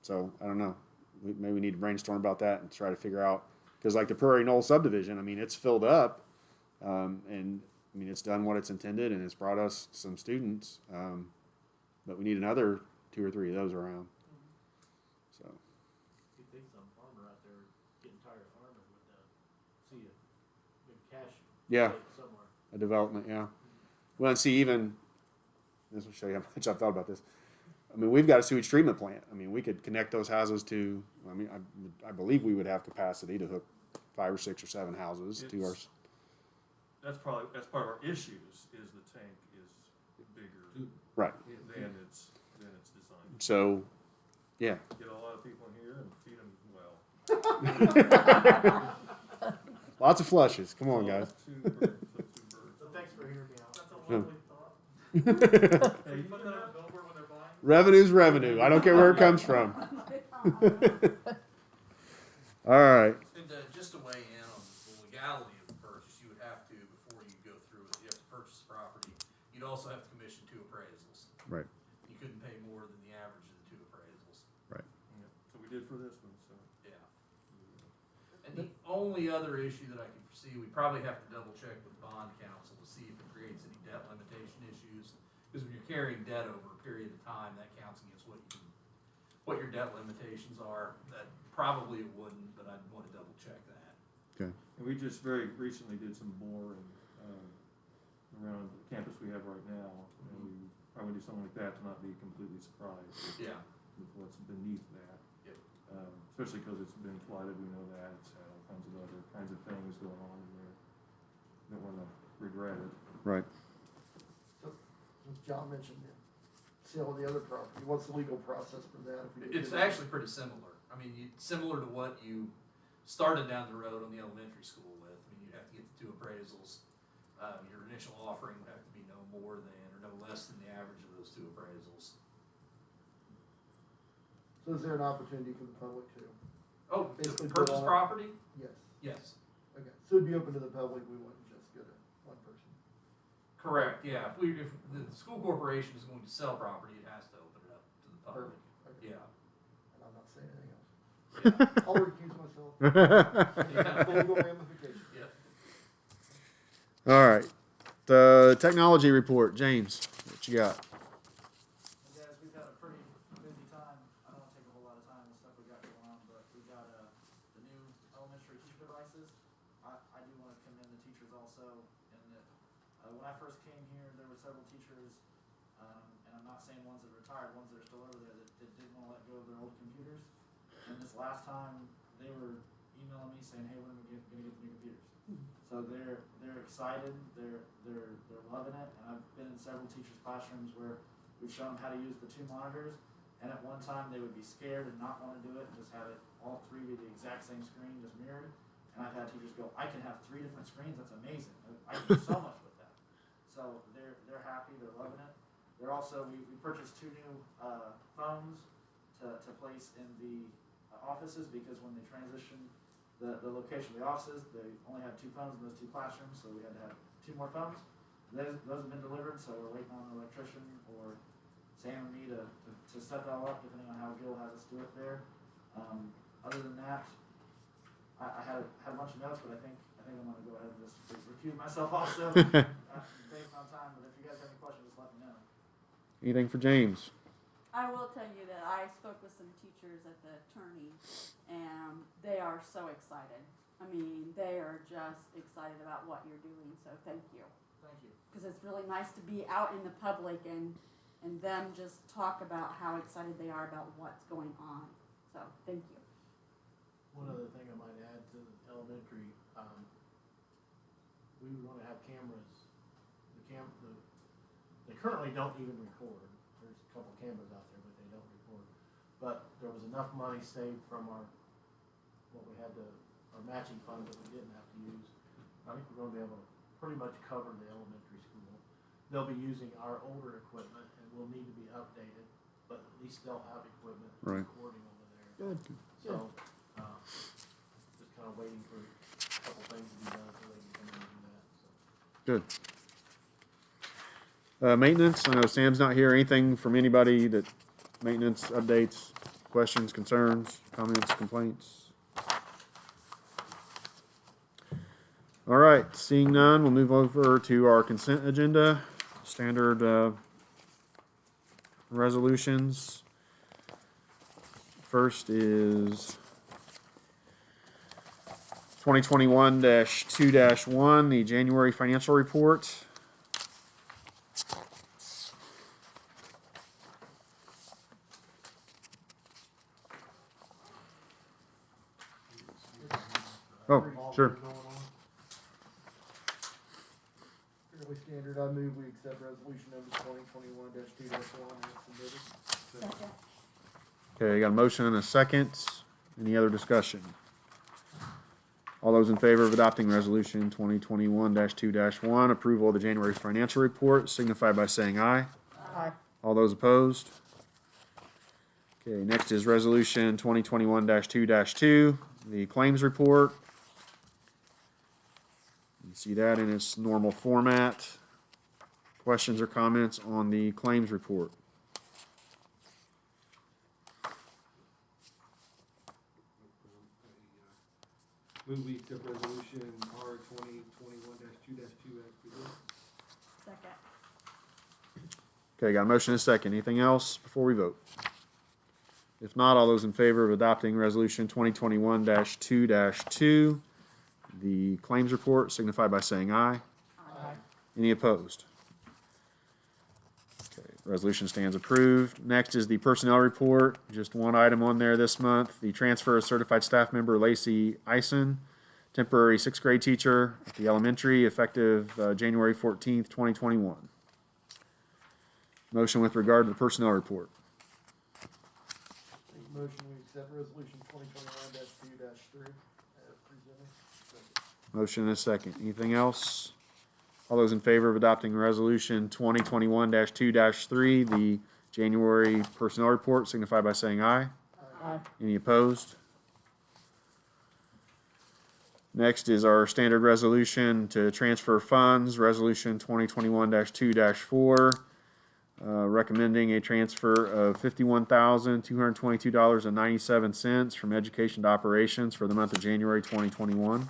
So, I don't know. Maybe we need to brainstorm about that and try to figure out, because like the Prairie Knoll subdivision, I mean, it's filled up, and I mean, it's done what it's intended, and it's brought us some students, but we need another 2 or 3 of those around. So, You think some farmer out there getting tired of farming would see a big cash yeah, somewhere. a development, yeah. Well, and see, even this will show you how much I've thought about this. I mean, we've got a sewage treatment plant. I mean, we could connect those houses to. I mean, I believe we would have capacity to hook 5 or 6 or 7 houses to our. That's part of our issues, is the tank is bigger Right. than it's designed. So, yeah. Get a lot of people in here and feed them well. Lots of flushes. Come on, guys. Two birds. So thanks for hearing me out. That's a lovely thought. Hey, you Put know, that on a billboard when they're buying. Revenue's revenue. I don't care where it comes from. All right. And just to weigh in on the legality of the purchase, you would have to, before you go through it, you have to purchase the property. You'd also have to commission 2 appraisals. Right. You couldn't pay more than the average of the 2 appraisals. yeah, so we did for this one, so. Yeah. And the only other issue that I can foresee, we probably have to double check with bond counsel to see if it creates any debt limitation issues. Because when you're carrying debt over a period of time, that counts against what your debt limitations are. That probably it wouldn't, but I'd want to double check that. Okay. And we just very recently did some boring, around the campus we have right now, and we probably do something like that to not be completely surprised Yeah. with what's beneath that. Yep. Especially because it's been flooded, we know that, it's had all kinds of other kinds of things going on in there. Don't wanna regret it. Right. As John mentioned, sale of the other property, what's the legal process for that? If we did It's that? actually pretty similar. I mean, similar to what you started down the road on the elementary school with. I mean, you'd have to get the 2 appraisals. Your initial offering would have to be no more than or no less than the average of those 2 appraisals. So is there an opportunity for the public to? Oh, to Basically purchase bid on it? property? Yes. Yes. Okay, so it'd be open to the public, we wouldn't just get one person. Correct, yeah. If the school corporation is going to sell property, it has to open it up to the public. Perfect, okay. Yeah. And I'm not saying anything else. I'll recuse myself. Yeah. Legal ramifications. Yeah. All right. The technology report, James. What you got? Hey guys, we've had a pretty busy time. I don't wanna take a whole lot of time with stuff we got going on, but we got, the new elementary teacher devices. I do wanna commend the teachers also in that, when I first came here, there were several teachers, and I'm not saying ones that are retired, ones that are still over there that didn't wanna let go of their old computers. And this last time, they were emailing me saying, hey, when are we gonna get the new computers? So they're excited, they're loving it, and I've been in several teachers' classrooms where we've shown them how to use the 2 monitors, and at one time they would be scared and not want to do it and just have it all 3 be the exact same screen, just mirrored. And I've had teachers go, I can have 3 different screens, that's amazing. I can do so much with that. So they're happy, they're loving it. They're also, we purchased 2 new phones to place in the offices, because when they transitioned the location of the offices, they only had 2 phones in those 2 classrooms, so we had to have 2 more phones. Those have been delivered, so we're waiting on an electrician or Sam and me to set that all up, depending on how Gil has us do it there. Other than that, I had a bunch of notes, but I think I'm gonna go ahead and just recuse myself also, based on time, but if you guys have any questions, just let me know. Anything for James? I will tell you that I spoke with some teachers at the attorney, and they are so excited. I mean, they are just excited about what you're doing, so thank you. Thank you. Because it's really nice to be out in the public and them just talk about how excited they are about what's going on. So, thank you. One other thing I might add to the elementary, we would wanna have cameras. They currently don't even record. There's a couple cameras out there, but they don't record. But there was enough money saved from our matching funds that we didn't have to use. I think we're gonna be able to pretty much cover the elementary school. They'll be using our older equipment and will need to be updated, but at least they'll have equipment Right. recording over there. Good. So, just kind of waiting for a couple things to be done so they can come in and do that, so. Good. Maintenance, I know Sam's not here. Anything from anybody that, maintenance updates, questions, concerns, comments, complaints? All right, seeing none, we'll move over to our consent agenda, standard resolutions. First is 2021-2-1, the January financial report. Oh, sure. Fairly standard, I move we accept resolution number 2021-2-1 as submitted. Second. Okay, got a motion and a second. Any other discussion? All those in favor of adopting resolution 2021-2-1, approval of the January financial report, signify by saying aye. Aye. All those opposed? Okay, next is resolution 2021-2-2, the claims report. You can see that in its normal format. Questions or comments on the claims report? Move we accept resolution R 2021-2-2 as presented. Second. Okay, got a motion and a second. Anything else before we vote? If not, all those in favor of adopting resolution 2021-2-2, the claims report, signify by saying aye. Aye. Any opposed? Okay, resolution stands approved. Next is the personnel report. Just one item on there this month. The transfer of certified staff member Lacey Eisen, temporary sixth grade teacher at the elementary, effective January 14th, 2021. Motion with regard to the personnel report. Make a motion we accept resolution 2021-2-3 as presented. Motion and a second. Anything else? All those in favor of adopting resolution 2021-2-3, the January personnel report, signify by saying aye. Aye. Any opposed? Next is our standard resolution to transfer funds, resolution 2021-2-4, recommending a transfer of $51,222.97 from education to operations for the month of January 2021.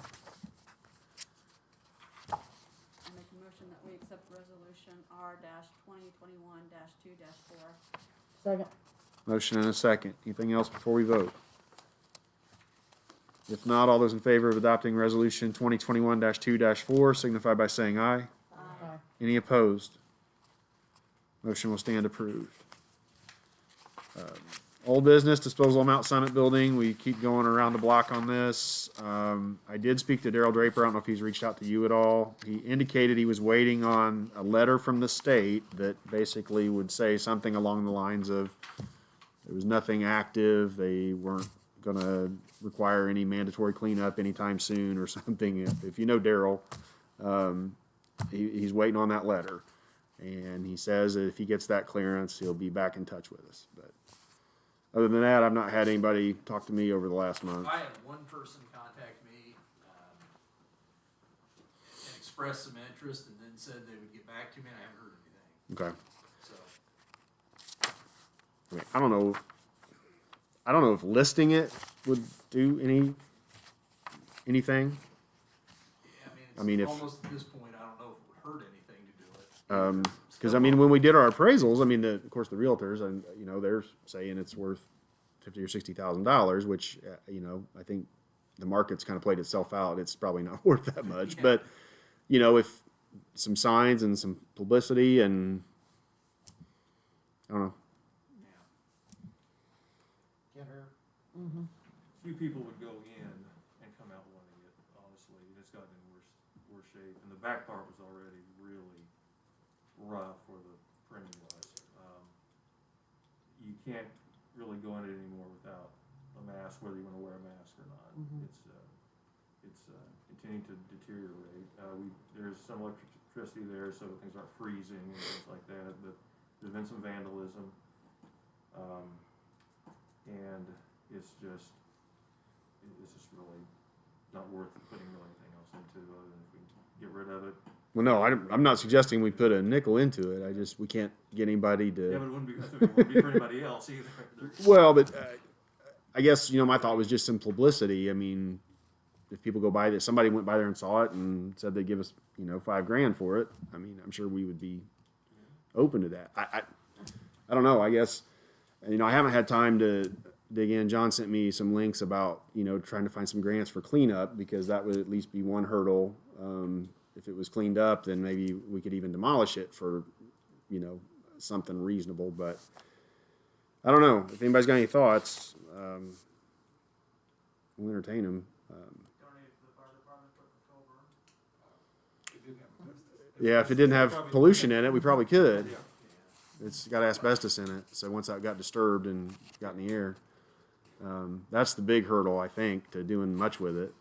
I make a motion that we accept resolution R 2021-2-4. Second. Motion and a second. Anything else before we vote? If not, all those in favor of adopting resolution 2021-2-4 signify by saying aye. Aye. Any opposed? Motion will stand approved. Old business, disposal of Mount Summit building. We keep going around the block on this. I did speak to Daryl Draper. I don't know if he's reached out to you at all. He indicated he was waiting on a letter from the state that basically would say something along the lines of there was nothing active. They weren't going to require any mandatory cleanup anytime soon or something. If you know Daryl, he's waiting on that letter. And he says that if he gets that clearance, he'll be back in touch with us. But other than that, I've not had anybody talk to me over the last month. I had one person contact me, and express some interest and then said they would get back to me, and I haven't heard anything, Okay. so. I mean, I don't know if listing it would do anything. Yeah, I mean, if- almost at this point, I don't know if it would hurt anything to do it. Because I mean, when we did our appraisals, I mean, of course, the realtors, and you know, they're saying it's worth $50,000 or $60,000, which I think the market's kind of played itself out. It's probably not worth that much. Yeah. But you know, if some signs and some publicity, and I don't know. Can't hurt. Mm-hmm. Few people would go in and come out wanting it, honestly. It's gotten in worse shape, and the back part was already really rough for the printing wise. You can't really go in it anymore without a mask, whether you want to wear a mask or not. Mhm. It's continuing to deteriorate. There's some electricity there, so things aren't freezing and things like that, but there's been some vandalism. And it's just really not worth putting really anything else into, other than if we get rid of it. Well, no, I'm not suggesting we put a nickel into it. We can't get anybody to. Yeah, but it wouldn't be for anybody else either. Well, but I guess, my thought was just some publicity. I mean, if people go by there, somebody went by there and saw it and said they'd give us, $5,000 for it. I mean, I'm sure we would be open to that. I don't know. I guess, I haven't had time to dig in. John sent me some links about, trying to find some grants for cleanup, because that would at least be one hurdle. If it was cleaned up, then maybe we could even demolish it for, something reasonable. But I don't know. If anybody's got any thoughts, we'll entertain them. Donate it to the fire department for the October. Yeah, if it didn't have pollution in it, we probably could. Yeah. It's got asbestos in it, so once that got disturbed and got in the air, that's the big hurdle, I think, to doing much with it.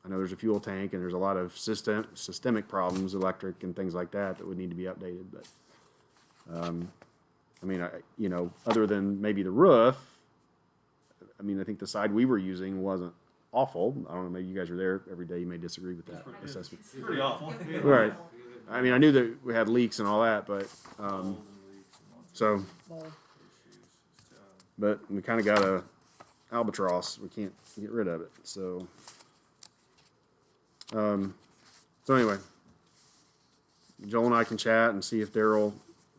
I know there's a fuel tank, and there's a lot of systemic problems, electric and things like that would need to be updated. But other than maybe the roof, I think the side we were using wasn't awful. I don't know, maybe you guys are there every day. You may disagree with that assessment. It's pretty awful. Right. I mean, I knew that we had leaks and all that, but so, but we kind of got a albatross. We can't get rid of it. So anyway, Joel and I can chat and see if Daryl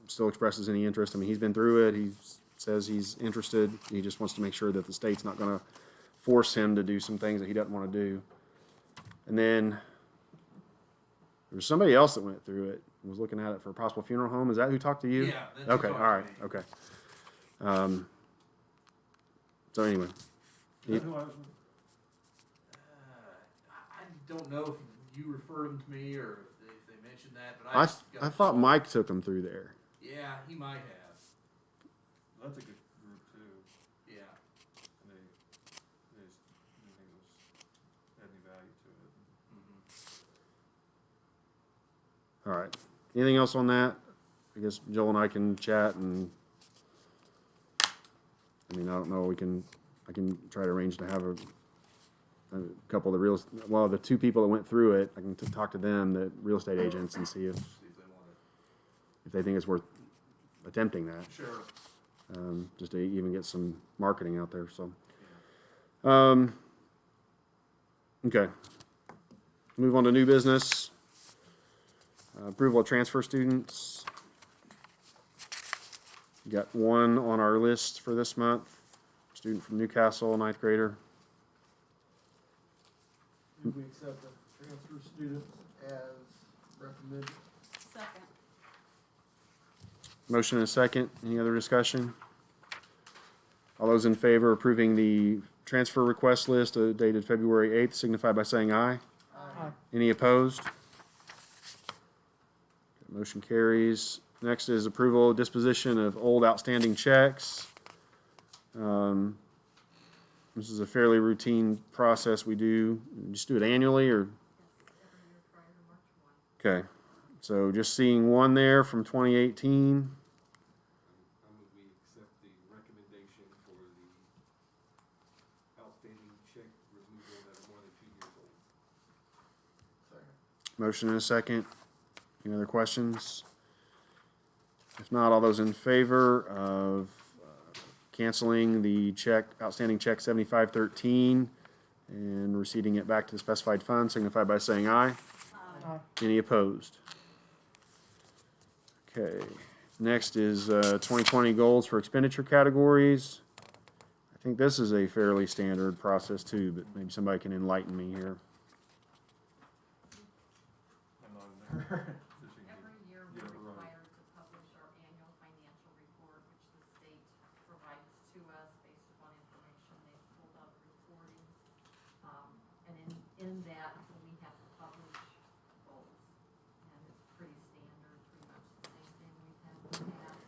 still expresses any interest. I mean, he's been through it. He says he's interested. He just wants to make sure that the state's not going to force him to do some things that he doesn't want to do. And then there was somebody else that went through it and was looking at it for a possible funeral home. Is that who talked to you? Yeah. that's who Okay. talked All to right. me. Okay. So anyway, Is that who I was with? I don't know if you referred them to me or if they mentioned that, but I just got I thought Mike took him through there. Yeah, he might have. That's a good group too. Yeah. And they just didn't think it had any value to it. Mm-hmm. All right. Anything else on that? I guess Joel and I can chat, and I don't know. I can try to arrange to have a couple of the two people that went through it. I can talk to them, the real estate agents, and see if See if they want they think it's worth attempting that. to. Sure. Just to even get some marketing out there. So, okay. Move on to new business. Approval of transfer students. Got one on our list for this month. Student from Newcastle, 9th grader. Do we accept the transfer students as recommended? Second. Motion and a second. Any other discussion? All those in favor of approving the transfer request list dated February 8th signify by saying aye. Aye. Any opposed? Motion carries. Next is approval of disposition of old outstanding checks. This is a fairly routine process we do. Just do it annually, or? Okay, so just seeing one there from 2018. I move we accept the recommendation for the outstanding check removal that are more than 2 years old. Second. Motion and a second. Any other questions? If not, all those in favor of canceling the outstanding check 7513 and receiving it back to the specified fund signify by saying aye. Aye. Any opposed? Okay, next is 2020 goals for expenditure categories. I think this is a fairly standard process too, but maybe somebody can enlighten me here. Every year we're Yeah, right. required to publish our annual financial report, which the state provides to us based upon information they've pulled up reporting. And in that, we have to publish goals. And it's pretty standard, pretty much the same thing we've had in the past.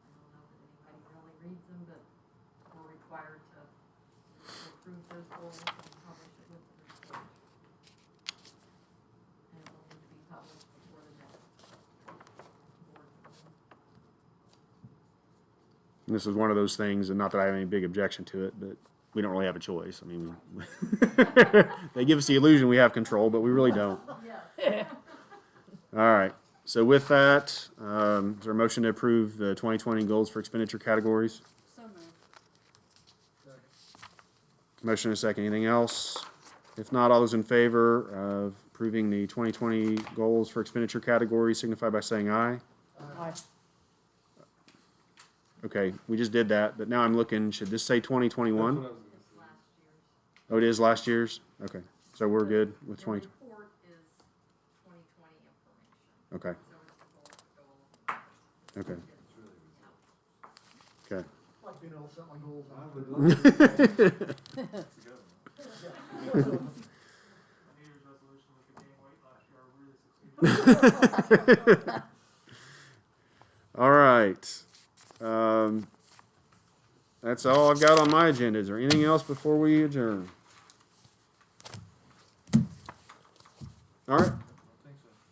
I don't know that anybody really reads them, but we're required to approve those goals and publish it with the report. And it will need to be published before the next board meeting. This is one of those things, and not that I have any big objection to it, but we don't really have a choice. I mean, they give us the illusion we have control, but we really don't. Yes. All right. So with that, is there a motion to approve the 2020 goals for expenditure categories? So moved. Motion and a second. Anything else? If not, all those in favor of approving the 2020 goals for expenditure categories signify by saying aye. Aye. Okay, we just did that, but now I'm looking, should this say 2021? That's what I was gonna It's say. last year's. Oh, it is last year's? Okay, so we're good with The 20, report is 2020 information. okay, So it's the goals. okay. Okay. Like being able to set my goals I out. would love to. New Year's resolution with the gain weight last year, I really succeeded. All right. That's all I've got on my agenda. Is there anything else before we adjourn? All right.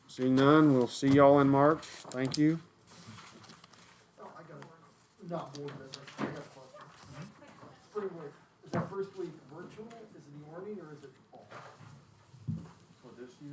Seeing none, we'll see y'all in March. Thank you. Oh, I got it. Not board business. I got a question. Spring week, is that first week virtual? Is it the morning or is it fall? For this year?